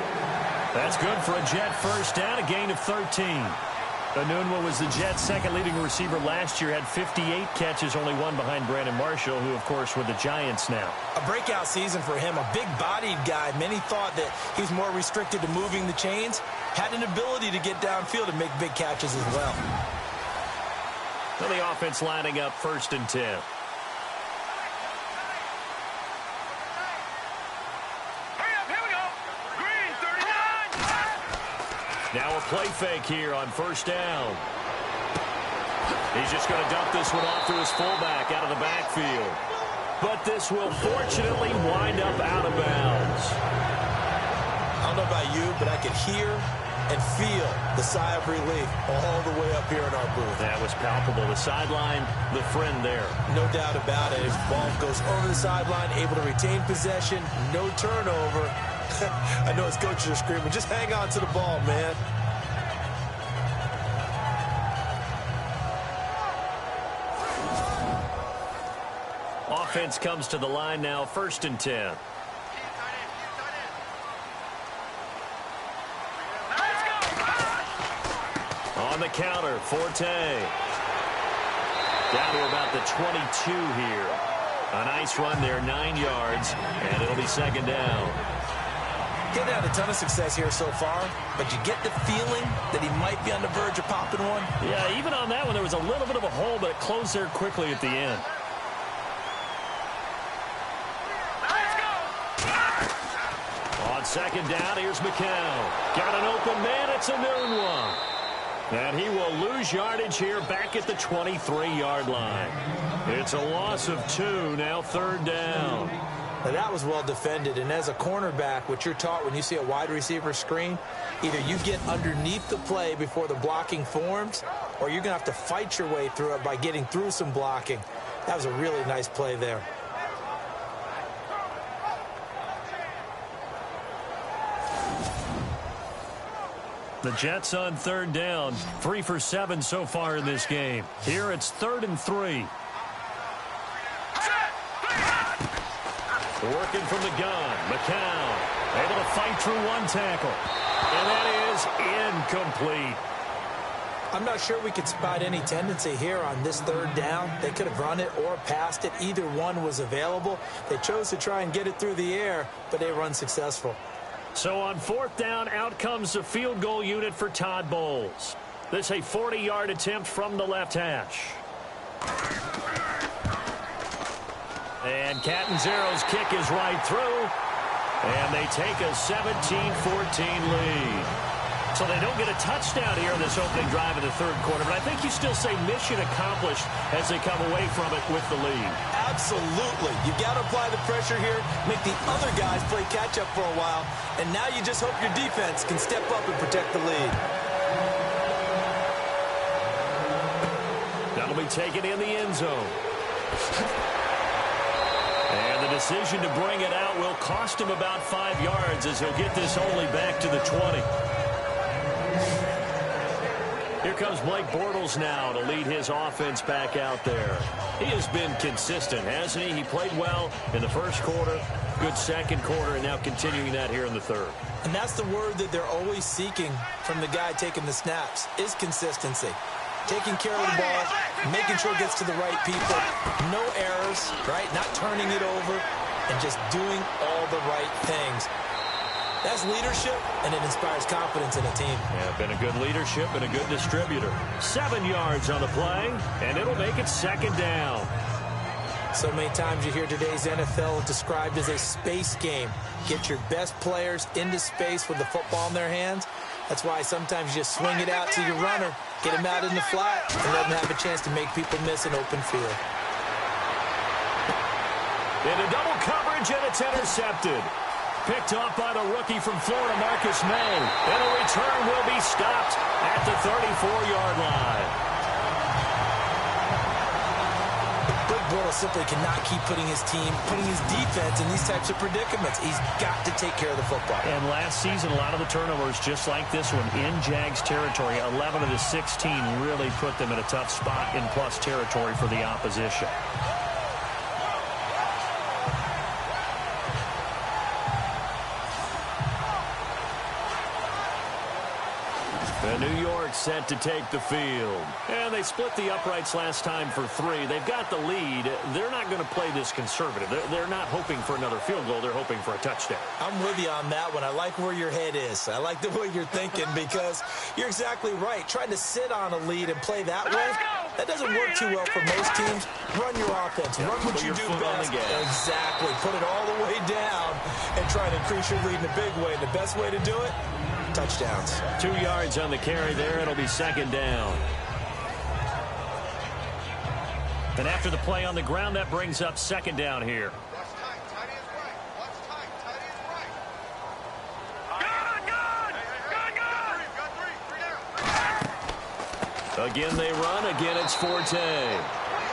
That's good for a Jet first down, a gain of 13. Anunwa was the Jets' second leading receiver last year, had 58 catches, only one behind Brandon Marshall, who, of course, with the Giants now. A breakout season for him, a big-bodied guy. Many thought that he's more restricted to moving the chains. Had an ability to get downfield and make big catches as well. Well, the offense lining up 1st and 10. Now a play fake here on 1st down. He's just going to dump this one off to his fullback out of the backfield. But this will fortunately wind up out of bounds. I don't know about you, but I could hear and feel the sigh of relief all the way up here in our booth. That was palpable. The sideline, the friend there. No doubt about it. If the ball goes over the sideline, able to retain possession, no turnover. I know his coaches are screaming, just hang on to the ball, man. Offense comes to the line now, 1st and 10. On the counter, Forte. Down to about the 22 here. A nice run there, 9 yards, and it'll be 2nd down. He's had a ton of success here so far, but you get the feeling that he might be on the verge of popping one. Yeah, even on that one, there was a little bit of a hole, but it closed there quickly at the end. On 2nd down, here's McCown. Got an open man, it's a noon one. And he will lose yardage here back at the 23-yard line. It's a loss of 2, now 3rd down. Now that was well defended, and as a cornerback, what you're taught when you see a wide receiver screen, either you get underneath the play before the blocking forms, or you're going to have to fight your way through it by getting through some blocking. That was a really nice play there. The Jets on 3rd down, 3 for 7 so far in this game. Here it's 3rd and 3. Working from the gun, McCown able to fight through one tackle. And that is incomplete. I'm not sure we could spot any tendency here on this 3rd down. They could have run it or passed it. Either one was available. They chose to try and get it through the air, but they were unsuccessful. So on 4th down, out comes the field goal unit for Todd Bowles. This a 40-yard attempt from the left hash. And Catanzaro's kick is right through. And they take a 17-14 lead. So they don't get a touchdown here in this opening drive in the 3rd quarter. But I think you still say mission accomplished as they come away from it with the lead. Absolutely. You got to apply the pressure here, make the other guys play catch-up for a while, and now you just hope your defense can step up and protect the lead. That'll be taken in the end zone. And the decision to bring it out will cost him about 5 yards as he'll get this only back to the 20. Here comes Blake Bortles now to lead his offense back out there. He has been consistent, hasn't he? He played well in the 1st quarter, good 2nd quarter, and now continuing that here in the 3rd. And that's the word that they're always seeking from the guy taking the snaps, is consistency. Taking care of the ball, making sure it gets to the right people, no errors, right? Not turning it over, and just doing all the right things. That's leadership, and it inspires confidence in a team. Yeah, been a good leadership and a good distributor. 7 yards on the play, and it'll make it second down. So many times you hear today's NFL described as a space game. Get your best players into space with the football in their hands. That's why sometimes you just swing it out to your runner, get him out in the flat, and let him have a chance to make people miss an open field. Into double coverage, and it's intercepted. Picked off by the rookie from Florida, Marcus May. And the return will be stopped at the 34-yard line. Big Bortles simply cannot keep putting his defense in these types of predicaments. He's got to take care of the football. And last season, a lot of the turnovers, just like this one, in Jags territory, 11 of the 16 really put them in a tough spot in plus territory for the opposition. New York set to take the field. And they split the uprights last time for 3. They've got the lead. They're not going to play this conservative. They're not hoping for another field goal. They're hoping for a touchdown. I'm with you on that one. I like where your head is. I like the way you're thinking because you're exactly right. Trying to sit on a lead and play that way, that doesn't work too well for most teams. Run your offense. Run what you do best. Exactly. Put it all the way down and try to increase your lead in a big way. And the best way to do it, touchdowns. 2 yards on the carry there. It'll be second down. And after the play on the ground, that brings up second down here. Again, they run. Again, it's Forte.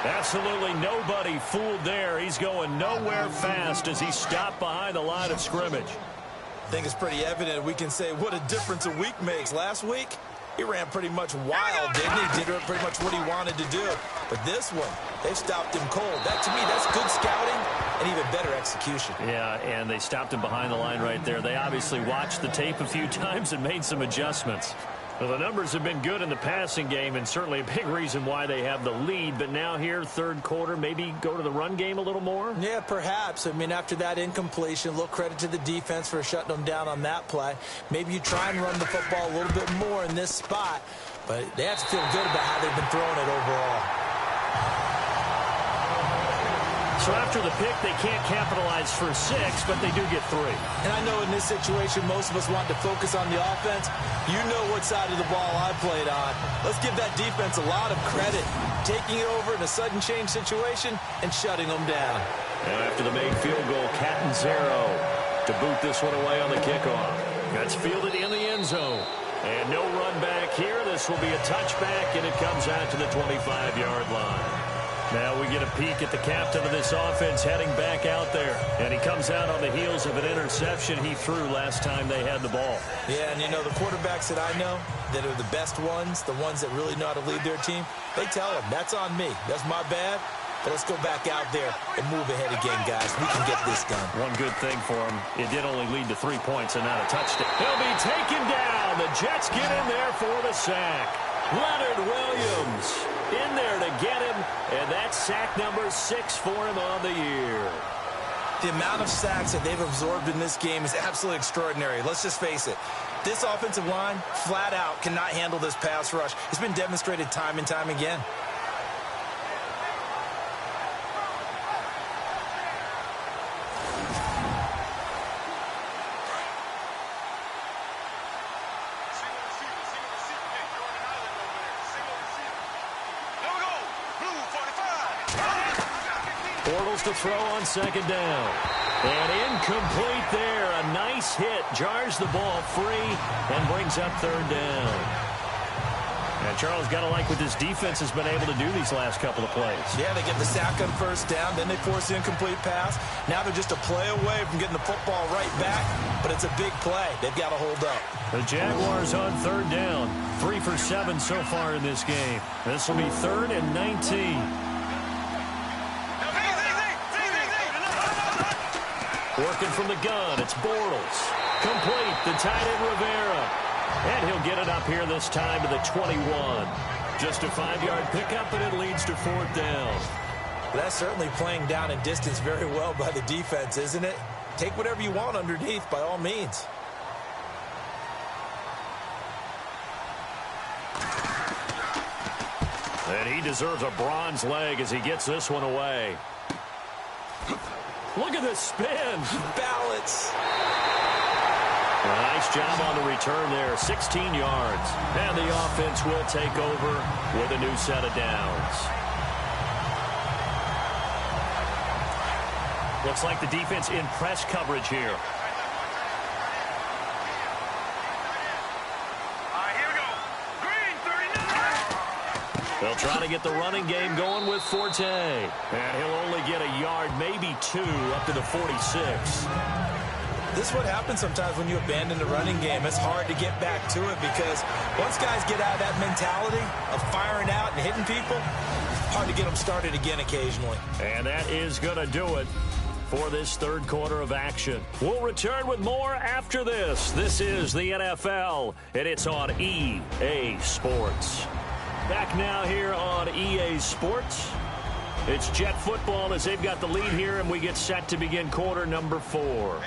Absolutely nobody fooled there. He's going nowhere fast as he stopped behind the line of scrimmage. I think it's pretty evident. We can say what a difference a week makes. Last week, he ran pretty much wild, didn't he? Did pretty much what he wanted to do. But this one, they've stopped him cold. That, to me, that's good scouting and even better execution. Yeah, and they stopped him behind the line right there. They obviously watched the tape a few times and made some adjustments. Well, the numbers have been good in the passing game, and certainly a big reason why they have the lead. But now here, third quarter, maybe go to the run game a little more? Yeah, perhaps. I mean, after that incompletion, a little credit to the defense for shutting them down on that play. Maybe you try and run the football a little bit more in this spot, but they have to feel good about how they've been throwing it overall. So after the pick, they can't capitalize for 6, but they do get 3. And I know in this situation, most of us want to focus on the offense. You know what side of the ball I played on. Let's give that defense a lot of credit. Taking it over in a sudden change situation and shutting them down. And after the made field goal, Catanzaro to boot this one away on the kickoff. That's fielded in the end zone. And no run back here. This will be a touchback, and it comes out to the 25-yard line. Now we get a peek at the captain of this offense heading back out there. And he comes out on the heels of an interception he threw last time they had the ball. Yeah, and you know, the quarterbacks that I know that are the best ones, the ones that really know how to lead their team, they tell them, that's on me. That's my bad. But let's go back out there and move ahead again, guys. We can get this done. One good thing for him, it did only lead to 3 points and not a touchdown. He'll be taken down. The Jets get in there for the sack. Leonard Williams in there to get him, and that's sack number 6 for him on the year. The amount of sacks that they've absorbed in this game is absolutely extraordinary. Let's just face it. This offensive line, flat out, cannot handle this pass rush. It's been demonstrated time and time again. Bortles to throw on second down. And incomplete there. A nice hit. Jars the ball free and brings up third down. And Charles, got to like what this defense has been able to do these last couple of plays. Yeah, they get the sack on first down, then they force the incomplete pass. Now they're just a play away from getting the football right back, but it's a big play. They've got to hold up. The Jaguars on third down. 3 for 7 so far in this game. This will be 3rd and 19. Working from the gun, it's Bortles. Complete, the tight end Rivera. And he'll get it up here this time to the 21. Just a 5-yard pickup, and it leads to 4th down. That's certainly playing down and distance very well by the defense, isn't it? Take whatever you want underneath, by all means. And he deserves a bronze leg as he gets this one away. Look at this spin. Balance. Nice job on the return there. 16 yards. And the offense will take over with a new set of downs. Looks like the defense in press coverage here. They'll try to get the running game going with Forte. And he'll only get a yard, maybe 2, up to the 46. This is what happens sometimes when you abandon the running game. It's hard to get back to it because once guys get out of that mentality of firing out and hitting people, hard to get them started again occasionally. And that is going to do it for this third quarter of action. We'll return with more after this. This is the NFL, and it's on EA Sports. Back now here on EA Sports. It's Jet Football as they've got the lead here, and we get set to begin quarter number 4.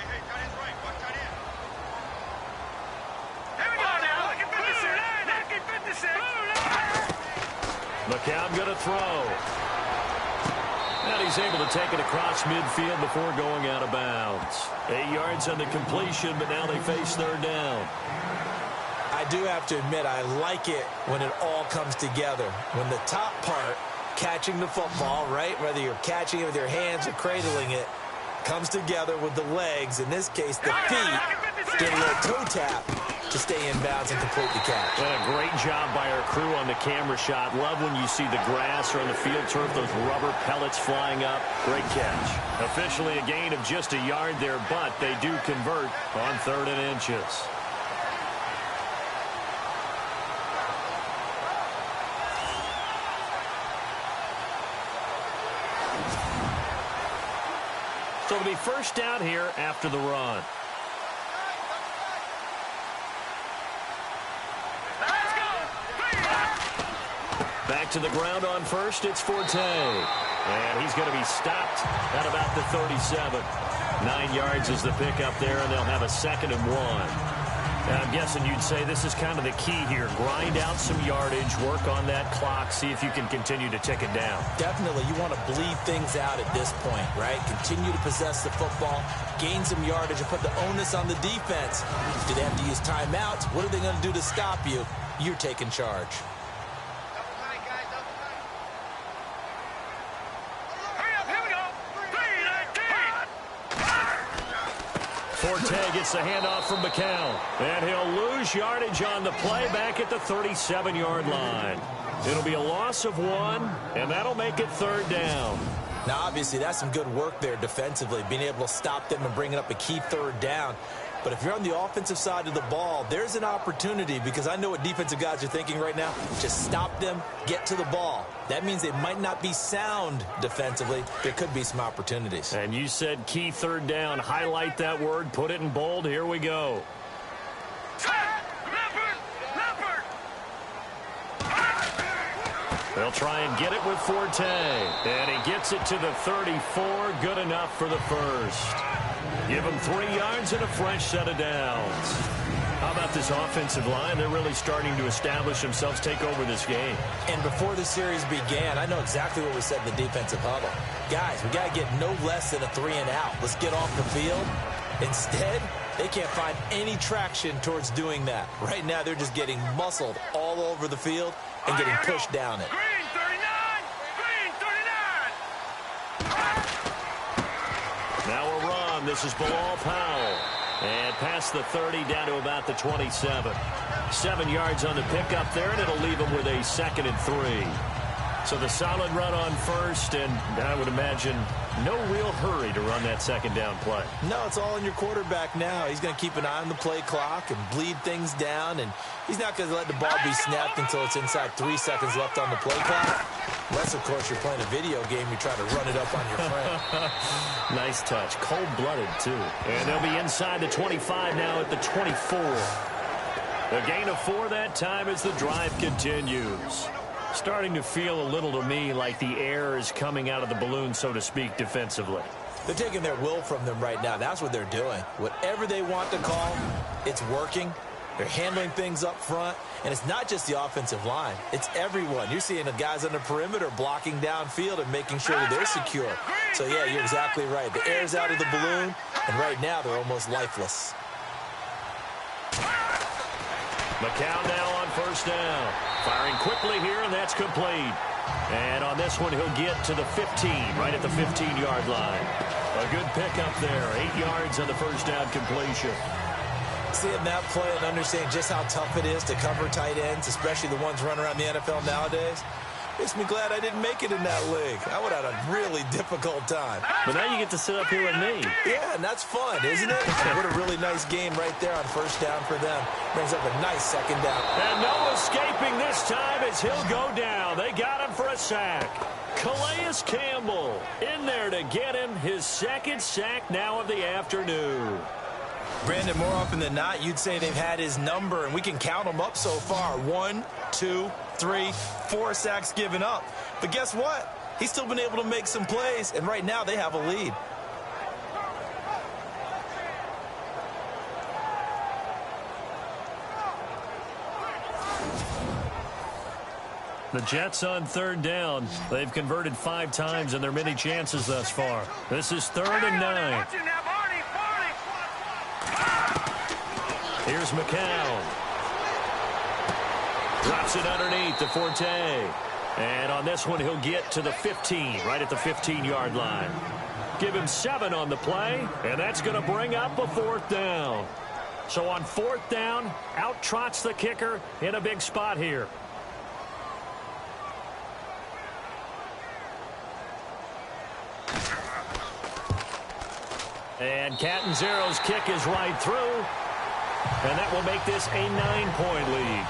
McCown going to throw. And he's able to take it across midfield before going out of bounds. 8 yards on the completion, but now they face third down. I do have to admit, I like it when it all comes together. When the top part, catching the football, right, whether you're catching it with your hands or cradling it, comes together with the legs, in this case the feet, get a little toe tap to stay in bounds and complete the catch. And a great job by our crew on the camera shot. Love when you see the grass or on the field turf, those rubber pellets flying up. Great catch. Officially a gain of just a yard there, but they do convert on 3rd and inches. So it'll be first down here after the run. Back to the ground on first, it's Forte. And he's going to be stopped at about the 37. 9 yards is the pickup there, and they'll have a 2nd and 1. And I'm guessing you'd say this is kind of the key here. Grind out some yardage, work on that clock, see if you can continue to tick it down. Definitely. You want to bleed things out at this point, right? Continue to possess the football, gain some yardage, and put the onus on the defense. Do they have to use timeouts? What are they going to do to stop you? You're taking charge. Forte gets the handoff from McCown. And he'll lose yardage on the play back at the 37-yard line. It'll be a loss of 1, and that'll make it 3rd down. Now, obviously, that's some good work there defensively, being able to stop them and bringing up a key 3rd down. But if you're on the offensive side of the ball, there's an opportunity, because I know what defensive guys are thinking right now. Just stop them, get to the ball. That means they might not be sound defensively. There could be some opportunities. And you said key 3rd down. Highlight that word. Put it in bold. Here we go. They'll try and get it with Forte. And he gets it to the 34. Good enough for the first. Give him 3 yards and a fresh set of downs. How about this offensive line? They're really starting to establish themselves, take over this game. And before the series began, I know exactly what we said in the defensive huddle. Guys, we got to get no less than a 3 and out. Let's get off the field. Instead, they can't find any traction towards doing that. Right now, they're just getting muscled all over the field and getting pushed down it. Green 39! Green 39! Now a run. This is Bilal Powell. And past the 30 down to about the 27. 7 yards on the pickup there, and it'll leave him with a 2nd and 3. So the solid run on first, and I would imagine no real hurry to run that 2nd down play. No, it's all in your quarterback now. He's going to keep an eye on the play clock and bleed things down, and he's not going to let the ball be snapped until it's inside 3 seconds left on the play clock. Unless, of course, you're playing a video game, you try to run it up on your friend. Nice touch. Cold-blooded, too. And they'll be inside the 25 now at the 24. A gain of 4 that time as the drive continues. Starting to feel a little to me like the air is coming out of the balloon, so to speak, defensively. They're taking their will from them right now. That's what they're doing. Whatever they want to call, it's working. They're handling things up front, and it's not just the offensive line. It's everyone. You're seeing the guys on the perimeter blocking downfield and making sure that they're secure. So, yeah, you're exactly right. The air's out of the balloon, and right now they're almost lifeless. McCown now on first down. Firing quickly here, and that's complete. And on this one, he'll get to the 15, right at the 15-yard line. A good pickup there. 8 yards on the first down completion. Seeing that play and understanding just how tough it is to cover tight ends, especially the ones running around the NFL nowadays, makes me glad I didn't make it in that league. I would have had a really difficult time. But now you get to sit up here with me. Yeah, and that's fun, isn't it? What a really nice game right there on first down for them. Brings up a nice second down. And no escaping this time as he'll go down. They got him for a sack. Calais Campbell in there to get him his second sack now of the afternoon. Brandon, more often than not, you'd say they've had his number, and we can count them up so far. 1, 2, 3, 4 sacks given up. But guess what? He's still been able to make some plays, and right now they have a lead. The Jets on third down. They've converted 5 times in their many chances thus far. This is 3rd and 9. Here's McCown. Drops it underneath to Forte. And on this one, he'll get to the 15, right at the 15-yard line. Give him 7 on the play, and that's going to bring up a 4th down. So on 4th down, out trots the kicker in a big spot here. And Catanzaro's kick is right through. And that will make this a 9-point lead.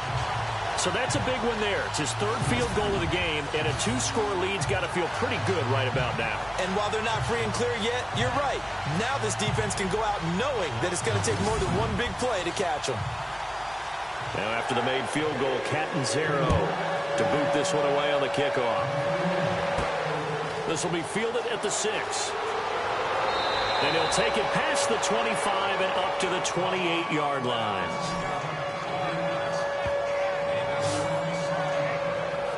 So that's a big one there. It's his 3rd field goal of the game, and a 2-score lead's got to feel pretty good right about now. And while they're not free and clear yet, you're right. Now this defense can go out knowing that it's going to take more than one big play to catch them. Now after the made field goal, Catanzaro to boot this one away on the kickoff. This will be fielded at the 6. And he'll take it past the 25 and up to the 28-yard line.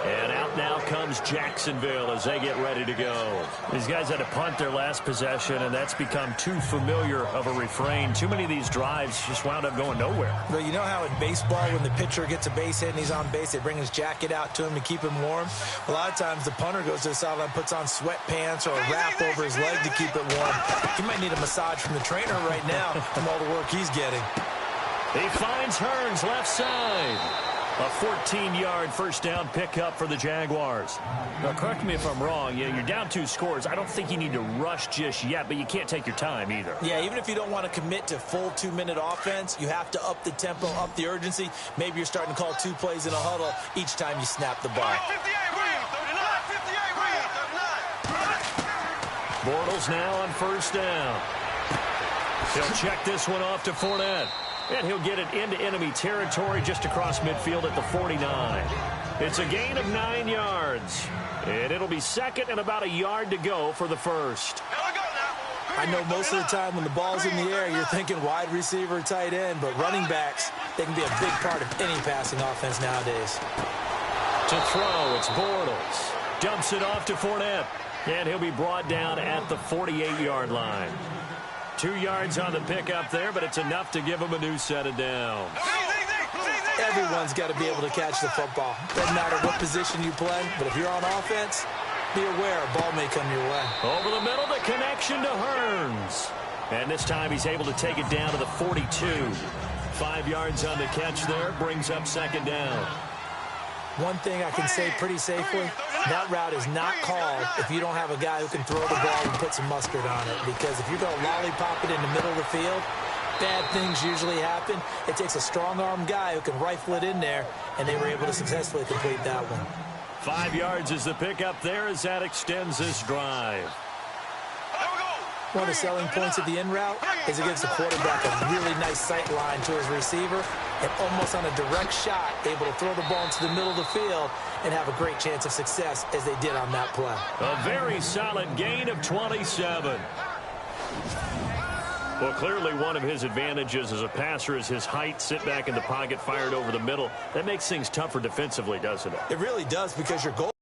And out now comes Jacksonville as they get ready to go. These guys had to punt their last possession, and that's become too familiar of a refrain. Too many of these drives just wound up going nowhere. Well, you know how in baseball, when the pitcher gets a base hit and he's on base, they bring his jacket out to him to keep him warm? A lot of times the punter goes to the sideline, puts on sweatpants or a wrap over his leg to keep it warm. He might need a massage from the trainer right now from all the work he's getting. He finds Hearns left side. A 14-yard first down pickup for the Jaguars. Now, correct me if I'm wrong. You're down 2 scores. I don't think you need to rush just yet, but you can't take your time either. Yeah, even if you don't want to commit to full 2-minute offense, you have to up the tempo, up the urgency. Maybe you're starting to call 2 plays in a huddle each time you snap the ball. Bortles now on first down. He'll check this one off to Fournette. And he'll get it into enemy territory just across midfield at the 49. It's a gain of 9 yards. And it'll be 2nd and about a yard to go for the first. I know most of the time when the ball's in the air, you're thinking wide receiver, tight end, but running backs, they can be a big part of any passing offense nowadays. To throw, it's Bortles. Dumps it off to Fournette. And he'll be brought down at the 48-yard line. 2 yards on the pickup there, but it's enough to give him a new set of downs. Everyone's got to be able to catch the football. Doesn't matter what position you play, but if you're on offense, be aware a ball may come your way. Over the middle, the connection to Hearns. And this time he's able to take it down to the 42. 5 yards on the catch there, brings up 2nd down. One thing I can say pretty safely, that route is not called if you don't have a guy who can throw the ball and put some mustard on it. Because if you're going to lollipop it in the middle of the field, bad things usually happen. It takes a strong-arm guy who can rifle it in there, and they were able to successfully complete that one. 5 yards is the pickup there as that extends this drive. One of the selling points of the in route is it gives the quarterback a really nice sight line to his receiver and almost on a direct shot able to throw the ball into the middle of the field and have a great chance of success as they did on that play. A very solid gain of 27. Well, clearly one of his advantages as a passer is his height. Sit back in the pocket, fired over the middle. That makes things tougher defensively, doesn't it? It really does, because your goal